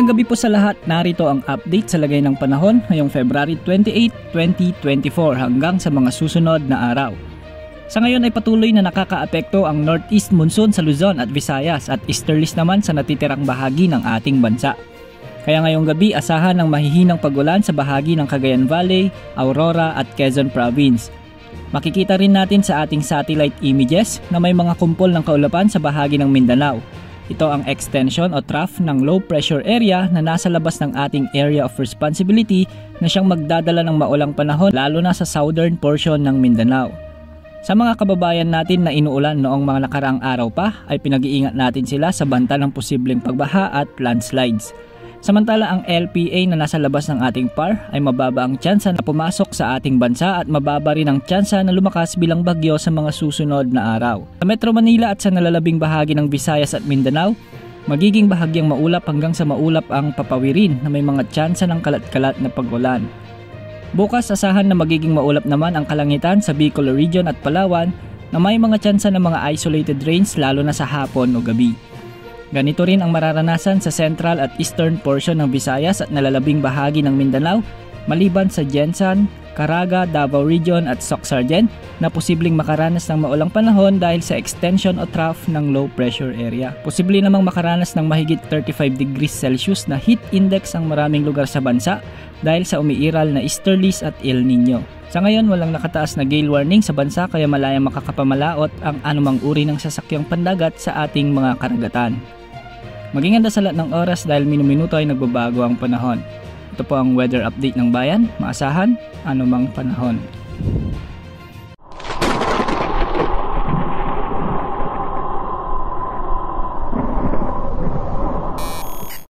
Magandang gabi po sa lahat. Narito ang update sa lagay ng panahon ngayong February 28, 2024 hanggang sa mga susunod na araw. Sa ngayon ay patuloy na nakakaapekto ang northeast monsoon sa Luzon at Visayas at easterlies naman sa natitirang bahagi ng ating bansa. Kaya ngayong gabi asahan ng mahihinang pagulan sa bahagi ng Cagayan Valley, Aurora at Quezon Province. Makikita rin natin sa ating satellite images na may mga kumpol ng kaulapan sa bahagi ng Mindanao. Ito ang extension o trough ng low pressure area na nasa labas ng ating area of responsibility na siyang magdadala ng maulang panahon lalo na sa southern portion ng Mindanao. Sa mga kababayan natin na inuulan noong mga nakaraang araw pa ay pinag-iingat natin sila sa banta ng posibleng pagbaha at landslides. Samantala ang LPA na nasa labas ng ating PAR ay mababa ang tsansa na pumasok sa ating bansa at mababa rin ang tsansa na lumakas bilang bagyo sa mga susunod na araw. Sa Metro Manila at sa nalalabing bahagi ng Visayas at Mindanao, magiging bahagyang maulap hanggang sa maulap ang papawirin na may mga tsansa ng kalat-kalat na pag-ulan. Bukas asahan na magiging maulap naman ang kalangitan sa Bicol Region at Palawan na may mga tsansa ng mga isolated rains lalo na sa hapon o gabi. Ganito rin ang mararanasan sa central at eastern portion ng Visayas at nalalabing bahagi ng Mindanao maliban sa Jensan, Caraga, Davao Region at Soc-Sargen na posibleng makaranas ng maulang panahon dahil sa extension o trough ng low pressure area. Posible namang makaranas ng mahigit 35 degrees Celsius na heat index ang maraming lugar sa bansa dahil sa umiiral na easterlies at El Nino. Sa ngayon walang nakataas na gale warning sa bansa kaya malayang makakapamalaot ang anumang uri ng sasakyang pandagat sa ating mga karagatan. Maging handa sa lahat ng oras dahil minuminuto ay nagbabago ang panahon. Ito po ang weather update ng bayan, maasahan, anumang panahon.